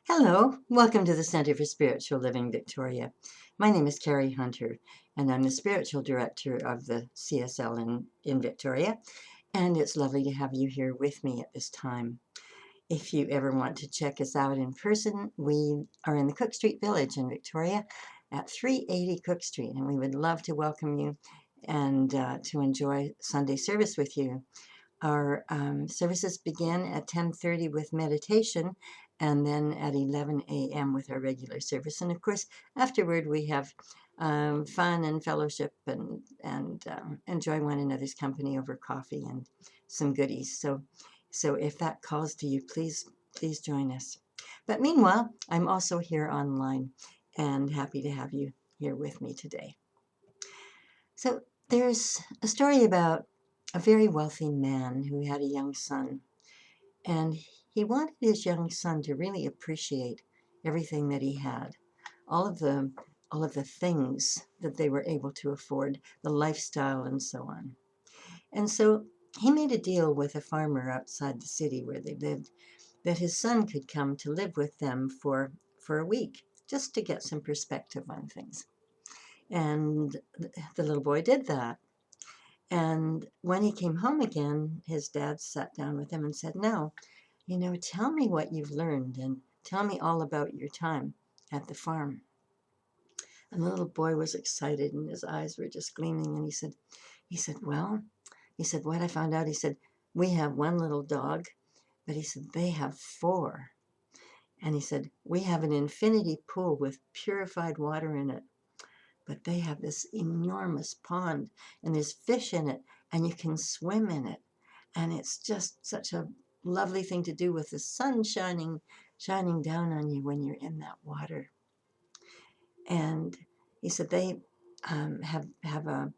Hello, welcome to the Center for Spiritual Living, Victoria. My name is Carrie Hunter, and I'm the spiritual director of the CSL in Victoria, and it's lovely to have you here with me at this time. If you ever want to check us out in person, we are in the Cook Street Village in Victoria at 380 Cook Street, and we would love to welcome you and to enjoy Sunday service with you. Our services begin at 10:30 with meditation, and then at 11 a.m. with our regular service. And of course, afterward we have fun and fellowship and enjoy one another's company over coffee and some goodies. So if that calls to you, please join us. But meanwhile, I'm also here online and happy to have you here with me today. So there's a story about a very wealthy man who had a young son, and he wanted his young son to really appreciate everything that he had, all of the all of the things that they were able to afford, the lifestyle and so on. And so he made a deal with a farmer outside the city where they lived that his son could come to live with them for a week just to get some perspective on things. And the little boy did that. And when he came home again, his dad sat down with him and said, "Now, tell me what you've learned and tell me all about your time at the farm." And the little boy was excited and his eyes were just gleaming. And what I found out, he said, "We have one little dog, but he said, they have four. And he said, we have an infinity pool with purified water in it, but they have this enormous pond and there's fish in it and you can swim in it. And it's just such a lovely thing to do with the sun shining down on you when you're in that water." And he said they have a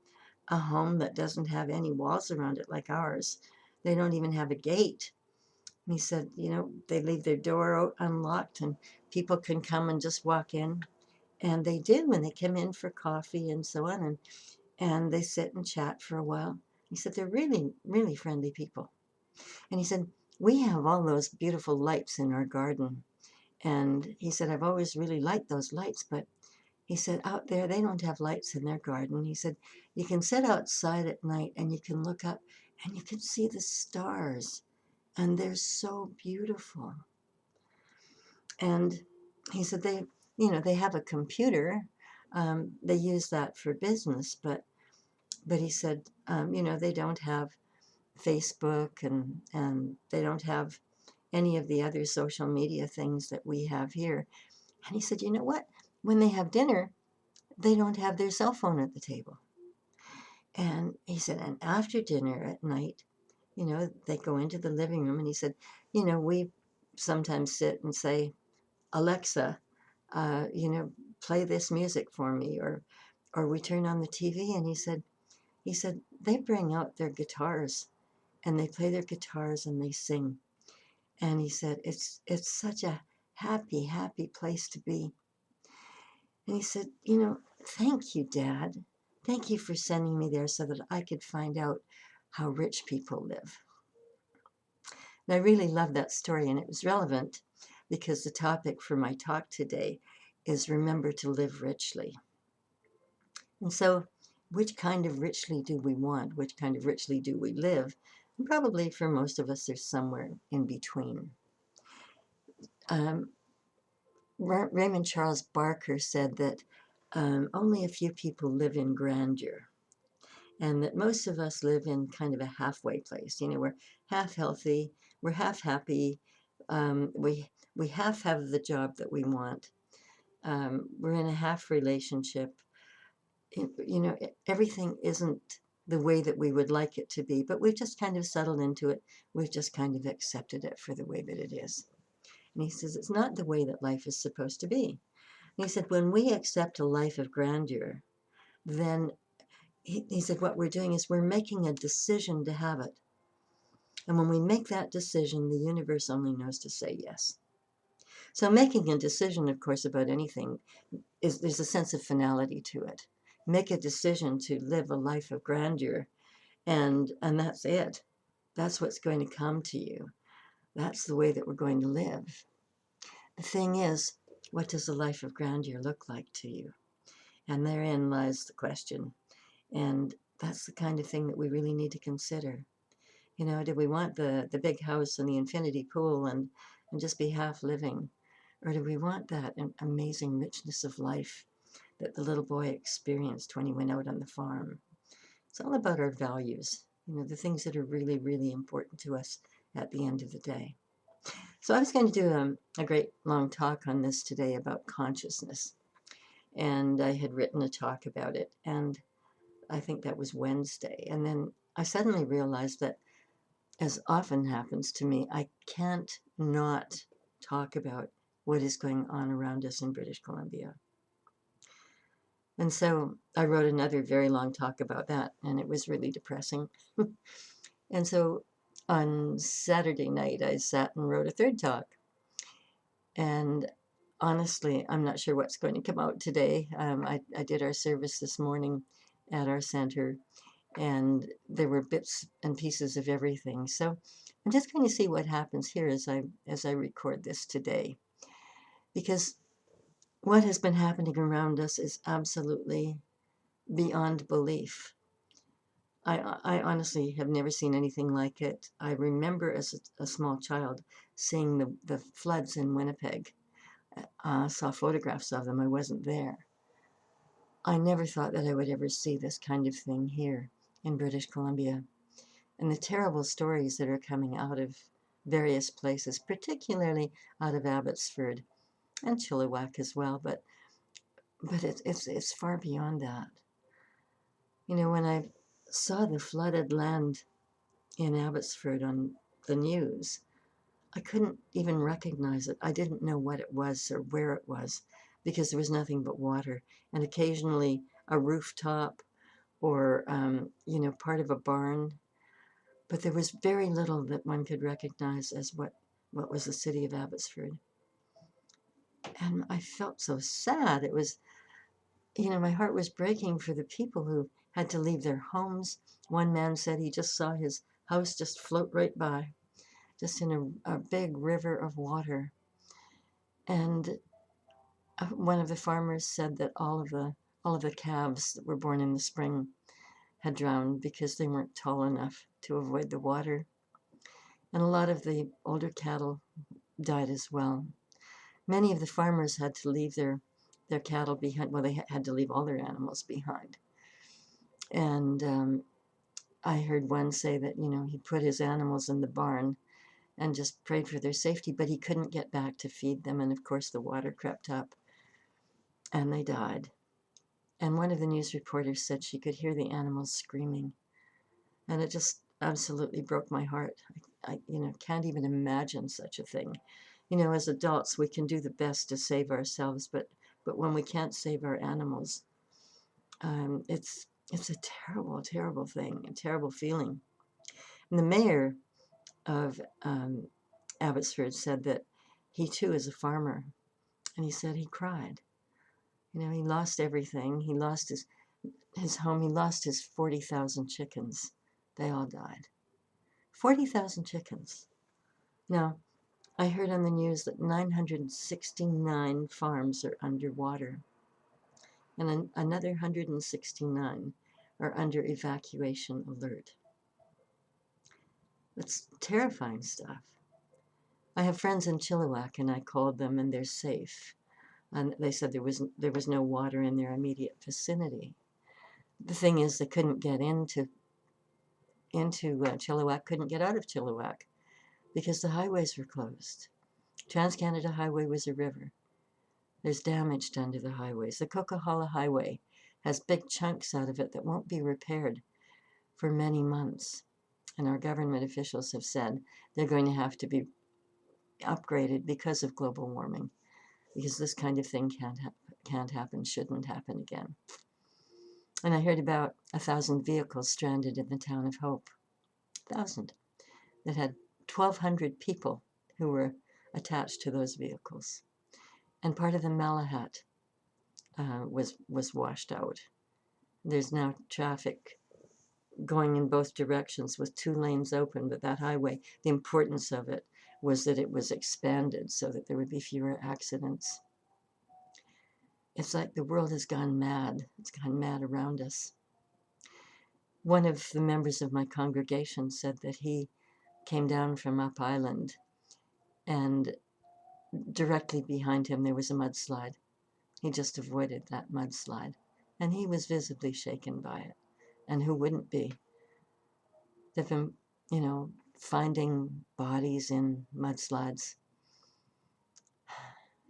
home that doesn't have any walls around it like ours. They don't even have a gate. And he said, they leave their door unlocked and people can come and just walk in. And they do when they come in for coffee and so on. And they sit and chat for a while. He said, they're really, really friendly people. And he said, we have all those beautiful lights in our garden. And he said, I've always really liked those lights, but he said, out there, they don't have lights in their garden. He said, you can sit outside at night and you can look up and you can see the stars. And they're so beautiful. And he said, they have a computer. They use that for business, but he said, they don't have Facebook and they don't have any of the other social media things that we have here. And he said, you know what? When they have dinner, they don't have their cell phone at the table. And he said, and after dinner at night, they go into the living room. And he said, we sometimes sit and say, Alexa, play this music for me, or we turn on the TV. And he said, they bring out their guitars and they play their guitars and they sing. And he said, it's such a happy, happy place to be. And he said, thank you, Dad. Thank you for sending me there so that I could find out how rich people live. And I really love that story, and it was relevant because the topic for my talk today is remember to live richly. And so, which kind of richly do we want? Which kind of richly do we live? And probably for most of us, there's somewhere in between. Raymond Charles Barker said that only a few people live in grandeur, and that most of us live in kind of a halfway place. We're half healthy, we're half happy, we half have the job that we want, we're in a half relationship. Everything isn't the way that we would like it to be, but we've just kind of settled into it. We've just kind of accepted it for the way that it is. And he says, it's not the way that life is supposed to be. And he said, when we accept a life of grandeur, then he said, what we're doing is we're making a decision to have it. And when we make that decision, the universe only knows to say yes. So making a decision, of course, about anything, there's a sense of finality to it. Make a decision to live a life of grandeur, and that's it. That's what's going to come to you. That's the way that we're going to live. The thing is, what does a life of grandeur look like to you? And therein lies the question. And that's the kind of thing that we really need to consider. You know, do we want the big house and the infinity pool and just be half living? Or do we want that amazing richness of life that the little boy experienced when he went out on the farm? It's all about our values, you know, the things that are really, really important to us at the end of the day. So I was going to do a great long talk on this today about consciousness. And I had written a talk about it. And I think that was Wednesday. And then I suddenly realized that, as often happens to me, I can't not talk about what is going on around us in British Columbia. And so I wrote another very long talk about that, and it was really depressing. And so on Saturday night, I sat and wrote a third talk. And honestly, I'm not sure what's going to come out today. I did our service this morning at our center, and there were bits and pieces of everything. So I'm just going to see what happens here as I record this today, because what has been happening around us is absolutely beyond belief. I honestly have never seen anything like it. I remember as a small child seeing the floods in Winnipeg. Saw photographs of them. I wasn't there. I never thought that I would ever see this kind of thing here in British Columbia. And the terrible stories that are coming out of various places, particularly out of Abbotsford and Chilliwack as well, but it's far beyond that. You know, when I saw the flooded land in Abbotsford on the news, I couldn't even recognize it. I didn't know what it was or where it was because there was nothing but water and occasionally a rooftop or, you know, part of a barn. But there was very little that one could recognize as what was the city of Abbotsford. And I felt so sad. It was, you know, my heart was breaking for the people who had to leave their homes. One man said he just saw his house just float right by, just in a big river of water. And one of the farmers said that all of the calves that were born in the spring had drowned because they weren't tall enough to avoid the water. And a lot of the older cattle died as well. Many of the farmers had to leave their cattle behind. Well, they had to leave all their animals behind. And I heard one say that, you know, he put his animals in the barn and just prayed for their safety, but he couldn't get back to feed them. And of course, the water crept up and they died. And one of the news reporters said she could hear the animals screaming. And it just absolutely broke my heart. I you know, can't even imagine such a thing. You know, as adults, we can do the best to save ourselves, but when we can't save our animals, it's a terrible, terrible thing, a terrible feeling. And the mayor of Abbotsford said that he too is a farmer, and he said he cried. You know, he lost everything. He lost his home. He lost his 40,000 chickens. They all died. 40,000 chickens. Now, I heard on the news that 969 farms are underwater, and another 169 are under evacuation alert. It's terrifying stuff. I have friends in Chilliwack, and I called them, and they're safe. And they said there was no water in their immediate vicinity. The thing is, they couldn't get into Chilliwack, couldn't get out of Chilliwack because the highways were closed. Trans-Canada Highway was a river. There's damage done to the highways. The Coquihalla Highway has big chunks out of it that won't be repaired for many months. And our government officials have said they're going to have to be upgraded because of global warming, because this kind of thing can't happen, shouldn't happen again. And I heard about 1,000 vehicles stranded in the town of Hope. 1,000 that had 1,200 people who were attached to those vehicles. And part of the Malahat was washed out. There's now traffic going in both directions with 2 lanes open, but that highway, the importance of it was that it was expanded so that there would be fewer accidents. It's like the world has gone mad. It's gone mad around us. One of the members of my congregation said that he came down from Up Island, and directly behind him there was a mudslide. He just avoided that mudslide, and he was visibly shaken by it. And who wouldn't be? They've been, finding bodies in mudslides.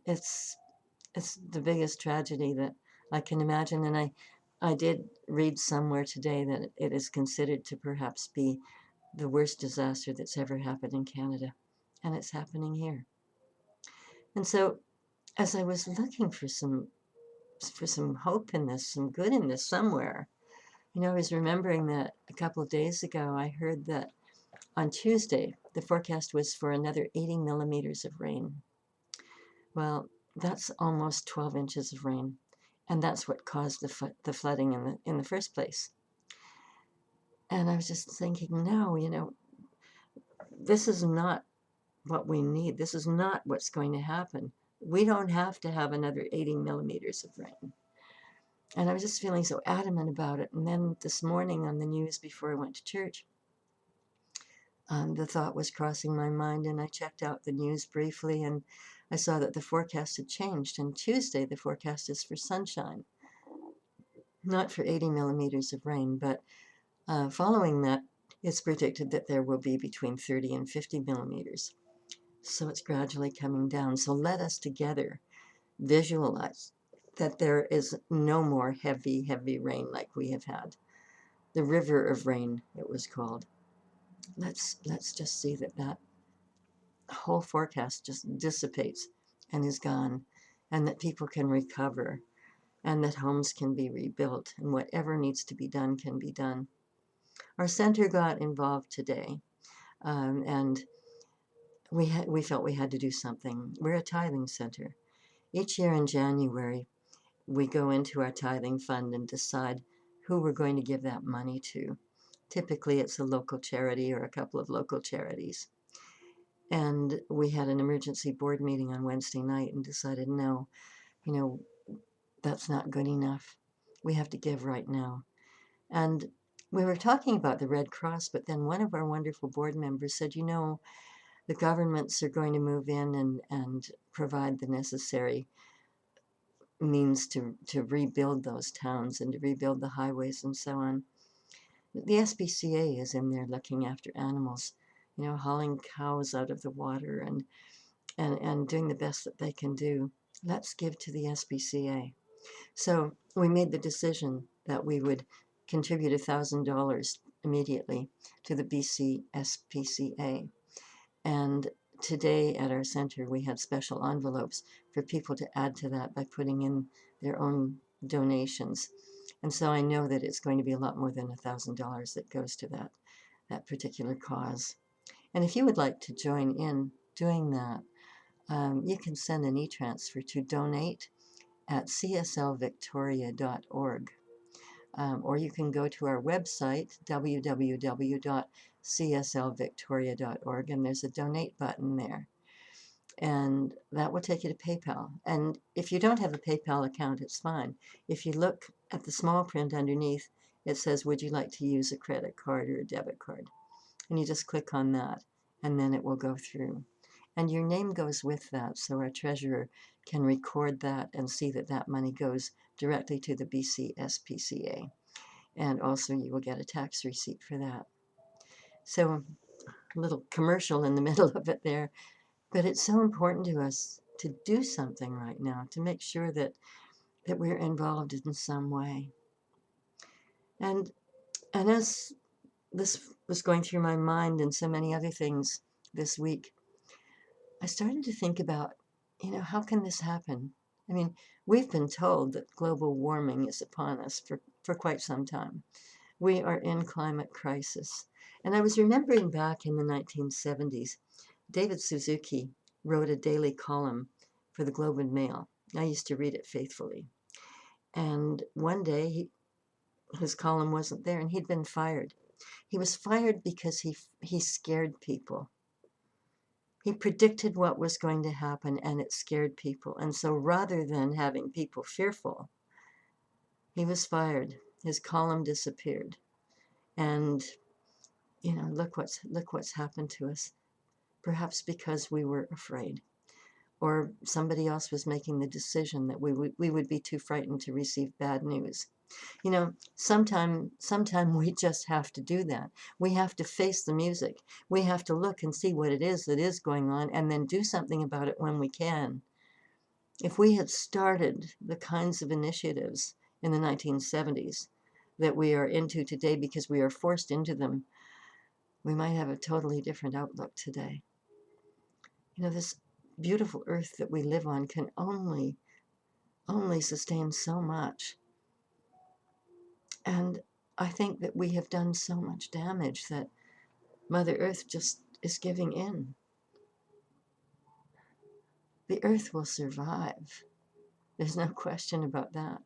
It's the biggest tragedy that I can imagine, and I did read somewhere today that it is considered to perhaps be the worst disaster that's ever happened in Canada, and it's happening here. And so, as I was looking for some hope in this, some good in this somewhere, I was remembering that a couple of days ago I heard that on Tuesday the forecast was for another 80 millimeters of rain. Well, that's almost 12 inches of rain, and that's what caused the flooding in the first place. And I was just thinking, no, this is not what we need. This is not what's going to happen. We don't have to have another 80 millimeters of rain. And I was just feeling so adamant about it. And then this morning on the news before I went to church, the thought was crossing my mind, and I checked out the news briefly, and I saw that the forecast had changed. And Tuesday, the forecast is for sunshine, not for 80 millimeters of rain, but following that, it's predicted that there will be between 30 and 50 millimeters. So it's gradually coming down. So let us together visualize that there is no more heavy, heavy rain like we have had. The river of rain, it was called. Let's just see that whole forecast just dissipates and is gone, and that people can recover, and that homes can be rebuilt, and whatever needs to be done can be done. Our center got involved today, and we felt we had to do something. We're a tithing center. Each year in January, we go into our tithing fund and decide who we're going to give that money to. Typically, it's a local charity or a couple of local charities. And we had an emergency board meeting on Wednesday night and decided, no, that's not good enough. We have to give right now. And we were talking about the Red Cross, but then one of our wonderful board members said, the governments are going to move in and provide the necessary means to rebuild those towns and to rebuild the highways and so on. The SPCA is in there looking after animals, hauling cows out of the water and doing the best that they can do. Let's give to the SPCA. So we made the decision that we would contribute $1,000 immediately to the BC SPCA. And today at our center, we had special envelopes for people to add to that by putting in their own donations. And so I know that it's going to be a lot more than $1,000 that goes to that particular cause. And if you would like to join in doing that, you can send an e-transfer to donate at cslvictoria.org. Or you can go to our website, www.cslvictoria.org, and there's a donate button there. And that will take you to PayPal. And if you don't have a PayPal account, it's fine. If you look at the small print underneath, it says, would you like to use a credit card or a debit card? And you just click on that, and then it will go through. And your name goes with that, so our treasurer can record that and see that that money goes directly to the BC SPCA. And also you will get a tax receipt for that. So a little commercial in the middle of it there, but it's so important to us to do something right now, to make sure that we're involved in some way. And as this was going through my mind and so many other things this week, I started to think about, how can this happen? I mean, we've been told that global warming is upon us for quite some time. We are in climate crisis. And I was remembering back in the 1970s, David Suzuki wrote a daily column for the Globe and Mail. I used to read it faithfully. And one day, his column wasn't there, and he'd been fired. He was fired because he scared people. He predicted what was going to happen, and it scared people. And so rather than having people fearful, he was fired. His column disappeared. And, look what's happened to us. Perhaps because we were afraid, or somebody else was making the decision that we would be too frightened to receive bad news. Sometime we just have to do that. We have to face the music. We have to look and see what it is that is going on, and then do something about it when we can. If we had started the kinds of initiatives in the 1970s that we are into today because we are forced into them, we might have a totally different outlook today. This beautiful earth that we live on can only sustain so much. And I think that we have done so much damage that Mother Earth just is giving in. The earth will survive. There's no question about that.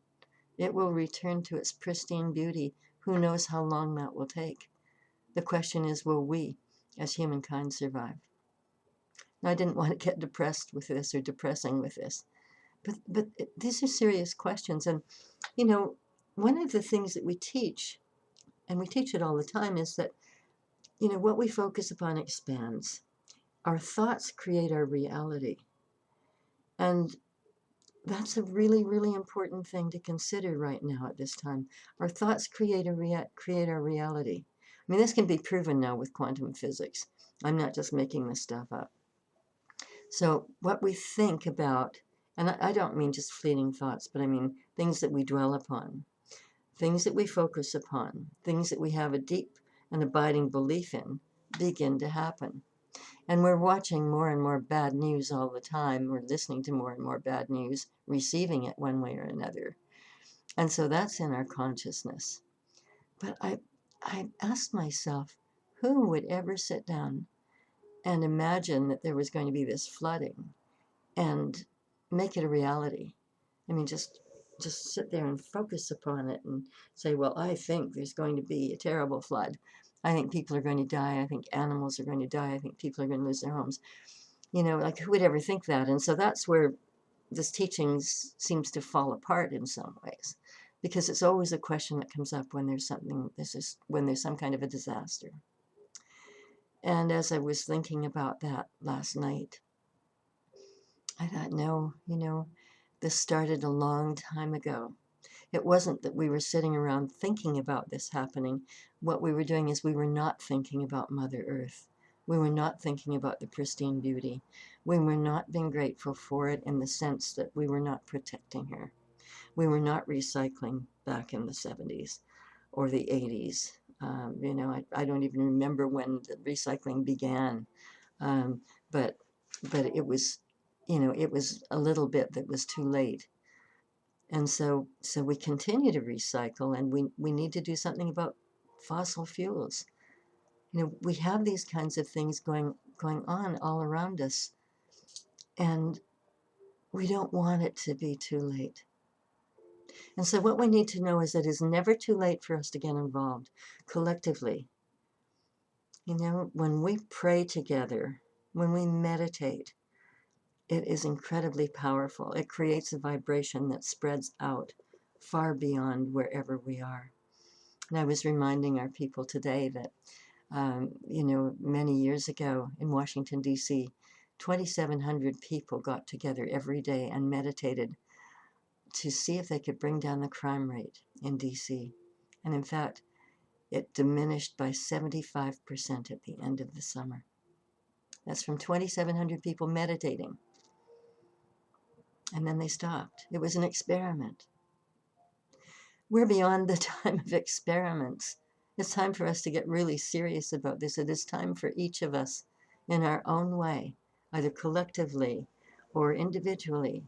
It will return to its pristine beauty. Who knows how long that will take? The question is, will we, as humankind, survive? Now, I didn't want to get depressed with this or depressing with this, but these are serious questions. And, one of the things that we teach, and we teach it all the time, is that, what we focus upon expands. Our thoughts create our reality. And that's a really, really important thing to consider right now at this time. Our thoughts create our reality. I mean, this can be proven now with quantum physics. I'm not just making this stuff up. So what we think about, and I don't mean just fleeting thoughts, but I mean things that we dwell upon, things that we focus upon, things that we have a deep and abiding belief in, begin to happen. And we're watching more and more bad news all the time. We're listening to more and more bad news, receiving it one way or another. And so that's in our consciousness. But I asked myself, who would ever sit down and imagine that there was going to be this flooding and make it a reality? I mean, just sit there and focus upon it and say, well, I think there's going to be a terrible flood. I think people are going to die. I think animals are going to die. I think people are going to lose their homes. Like, who would ever think that? And so that's where this teaching seems to fall apart in some ways, because it's always a question that comes up when there's when there's some kind of a disaster. And as I was thinking about that last night, I thought, no, this started a long time ago. It wasn't that we were sitting around thinking about this happening. What we were doing is we were not thinking about Mother Earth. We were not thinking about the pristine beauty. We were not being grateful for it in the sense that we were not protecting her. We were not recycling back in the 70s or the 80s. I don't even remember when the recycling began. But it was, it was a little bit that was too late. And so we continue to recycle, and we need to do something about fossil fuels. We have these kinds of things going on all around us, and we don't want it to be too late. And so what we need to know is that it's never too late for us to get involved collectively. When we pray together, when we meditate, it is incredibly powerful. It creates a vibration that spreads out far beyond wherever we are. And I was reminding our people today that, many years ago in Washington, D.C., 2,700 people got together every day and meditated to see if they could bring down the crime rate in D.C. And in fact, it diminished by 75% at the end of the summer. That's from 2,700 people meditating. And then they stopped. It was an experiment. We're beyond the time of experiments. It's time for us to get really serious about this. It is time for each of us, in our own way, either collectively or individually,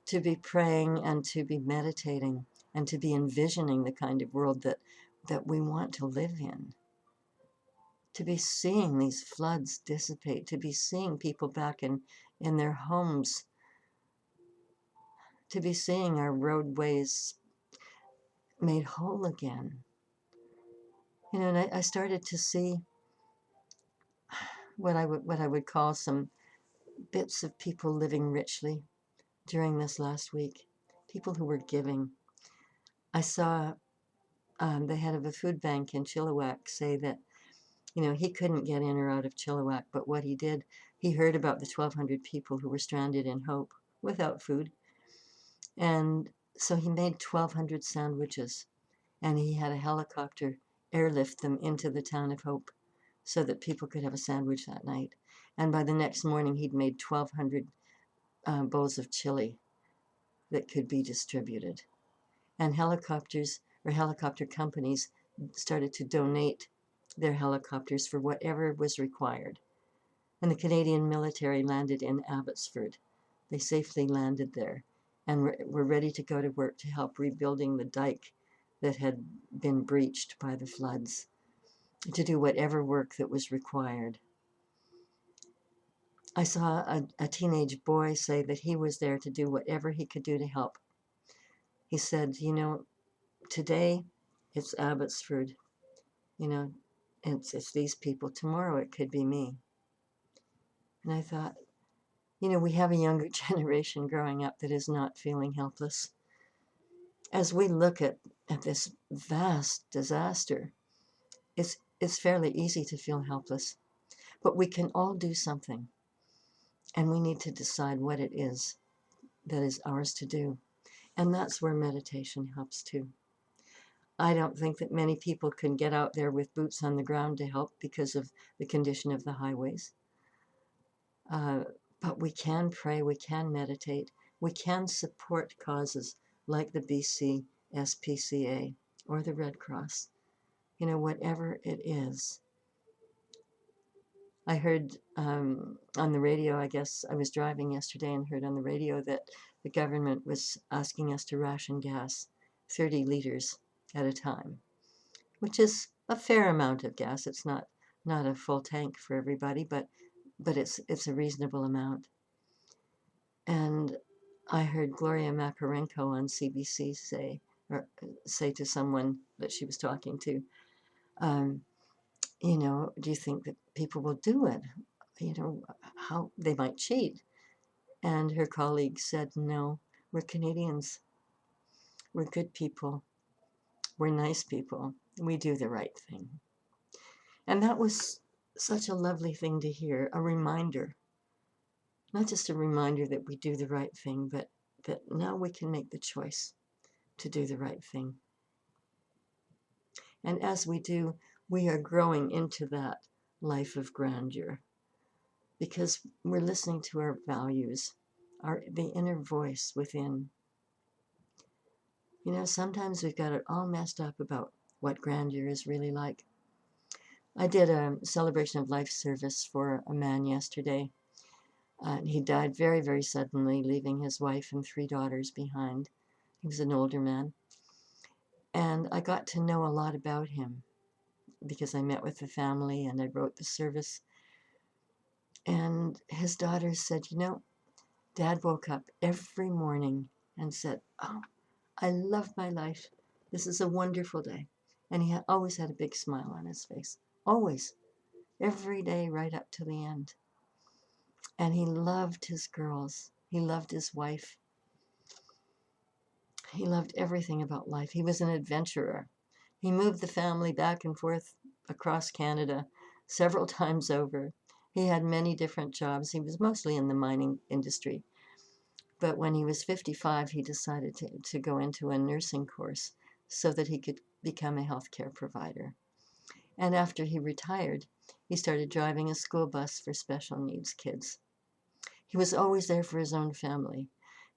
to be praying and to be meditating and to be envisioning the kind of world that we want to live in. To be seeing these floods dissipate, to be seeing people back in their homes, to be seeing our roadways made whole again. And I started to see what I would call some bits of people living richly during this last week, people who were giving. I saw the head of a food bank in Chilliwack say that, he couldn't get in or out of Chilliwack, but what he did, he heard about the 1,200 people who were stranded in Hope without food. And so he made 1,200 sandwiches, and he had a helicopter airlift them into the town of Hope so that people could have a sandwich that night. And by the next morning, he'd made 1,200 bowls of chili that could be distributed. And helicopters or helicopter companies started to donate their helicopters for whatever was required. And the Canadian military landed in Abbotsford. They safely landed there and were ready to go to work to help rebuilding the dike that had been breached by the floods, to do whatever work that was required. I saw a teenage boy say that he was there to do whatever he could do to help. He said, today it's Abbotsford, it's these people. Tomorrow it could be me. And I thought, we have a younger generation growing up that is not feeling helpless. As we look at this vast disaster, it's fairly easy to feel helpless. But we can all do something. And we need to decide what it is that is ours to do. And that's where meditation helps too. I don't think that many people can get out there with boots on the ground to help because of the condition of the highways. But we can pray, we can meditate, we can support causes like the BC SPCA or the Red Cross, whatever it is. I heard on the radio, I guess I was driving yesterday and heard on the radio that the government was asking us to ration gas 30 liters at a time, which is a fair amount of gas. It's not a full tank for everybody, but it's a reasonable amount. And I heard Gloria Makarenko on CBC say to someone that she was talking to, do you think that people will do it? How they might cheat. And her colleague said, no, we're Canadians. We're good people. We're nice people. We do the right thing. And that was such a lovely thing to hear, a reminder. Not just a reminder that we do the right thing, but that now we can make the choice to do the right thing. And as we do, we are growing into that life of grandeur because we're listening to our values, the inner voice within. Sometimes we've got it all messed up about what grandeur is really like. I did a celebration of life service for a man yesterday. He died very, very suddenly, leaving his wife and 3 daughters behind. He was an older man. And I got to know a lot about him because I met with the family and I wrote the service. And his daughters said, Dad woke up every morning and said, oh, I love my life. This is a wonderful day. And he always had a big smile on his face. Always. Every day right up to the end. And he loved his girls. He loved his wife. He loved everything about life. He was an adventurer. He moved the family back and forth across Canada several times over. He had many different jobs. He was mostly in the mining industry. But when he was 55, he decided to go into a nursing course so that he could become a healthcare provider. And after he retired, he started driving a school bus for special needs kids. He was always there for his own family.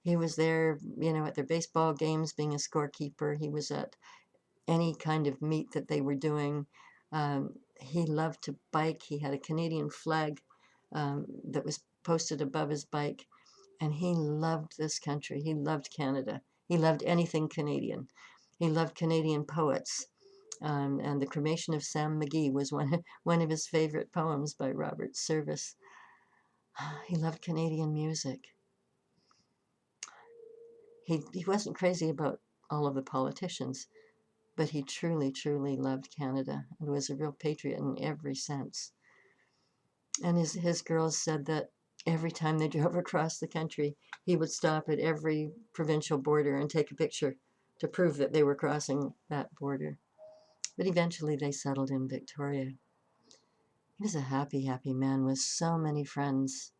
He was there, at their baseball games, being a scorekeeper. He was at any kind of meet that they were doing. He loved to bike. He had a Canadian flag that was posted above his bike. And he loved this country. He loved Canada. He loved anything Canadian. He loved Canadian poets. And The Cremation of Sam McGee was one of his favorite poems by Robert Service. He loved Canadian music. He wasn't crazy about all of the politicians, but he truly, truly loved Canada and was a real patriot in every sense. And his girls said that every time they drove across the country, he would stop at every provincial border and take a picture to prove that they were crossing that border. But eventually they settled in Victoria. He was a happy, happy man with so many friends.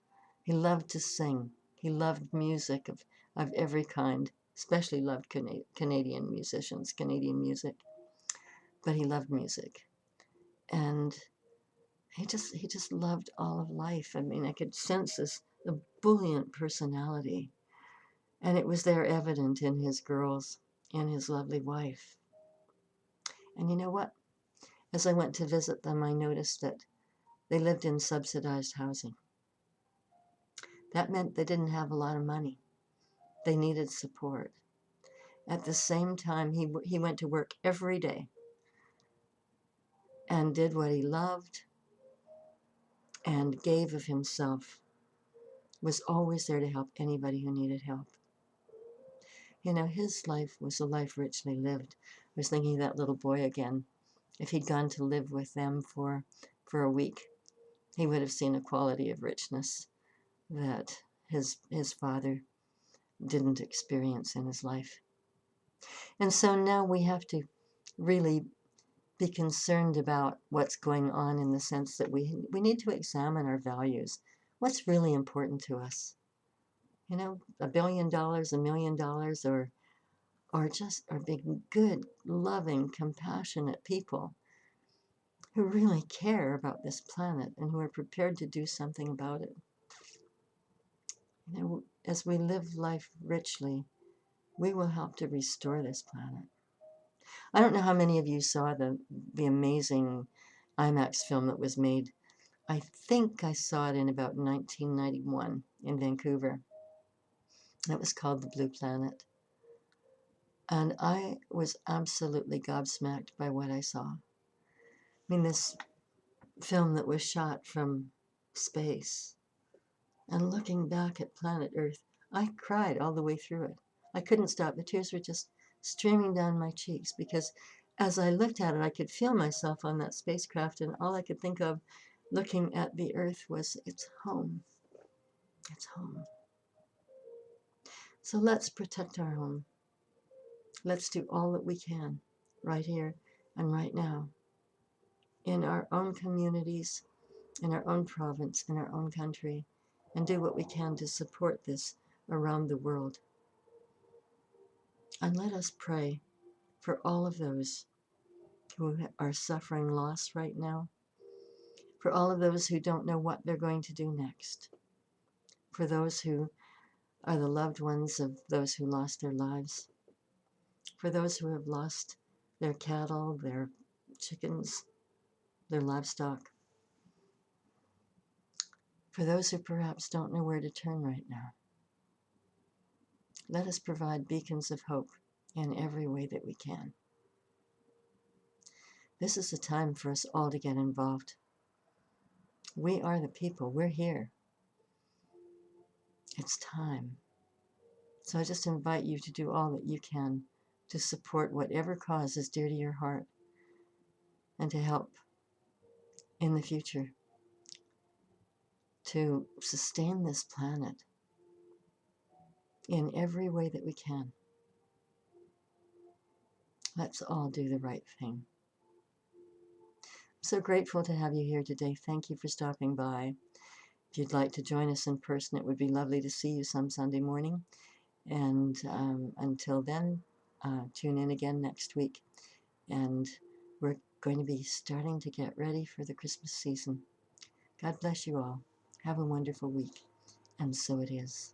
He loved to sing. He loved music of every kind, especially loved Canadian musicians, Canadian music. But he loved music. And he just loved all of life. I mean, I could sense this ebullient personality. And it was there evident in his girls and his lovely wife. And you know what? As I went to visit them, I noticed that they lived in subsidized housing. That meant they didn't have a lot of money. They needed support. At the same time, he went to work every day and did what he loved and gave of himself, was always there to help anybody who needed help. You know, his life was a life richly lived. I was thinking of that little boy again. If he'd gone to live with them for a week, he would have seen a quality of richness that his father didn't experience in his life. And so now we have to really be concerned about what's going on, in the sense that we need to examine our values. What's really important to us? You know, $1 billion, $1 million, or being good, loving, compassionate people who really care about this planet and who are prepared to do something about it. You know, as we live life richly, we will help to restore this planet. I don't know how many of you saw the amazing IMAX film that was made. I think I saw it in about 1991 in Vancouver. It was called The Blue Planet. And I was absolutely gobsmacked by what I saw. I mean, this film that was shot from space, and looking back at planet Earth, I cried all the way through it. I couldn't stop. The tears were just streaming down my cheeks, because as I looked at it, I could feel myself on that spacecraft, and all I could think of looking at the Earth was, it's home. It's home. So let's protect our home. Let's do all that we can right here and right now, in our own communities, in our own province, in our own country, and do what we can to support this around the world. And let us pray for all of those who are suffering loss right now, for all of those who don't know what they're going to do next, for those who are the loved ones of those who lost their lives, for those who have lost their cattle, their chickens, their livestock, for those who perhaps don't know where to turn right now. Let us provide beacons of hope in every way that we can. This is a time for us all to get involved. We are the people. We're here. It's time. So I just invite you to do all that you can to support whatever cause is dear to your heart, and to help in the future to sustain this planet in every way that we can. Let's all do the right thing. I'm so grateful to have you here today. Thank you for stopping by. If you'd like to join us in person, it would be lovely to see you some Sunday morning. And until then, tune in again next week. And we're going to be starting to get ready for the Christmas season. God bless you all. Have a wonderful week. And so it is.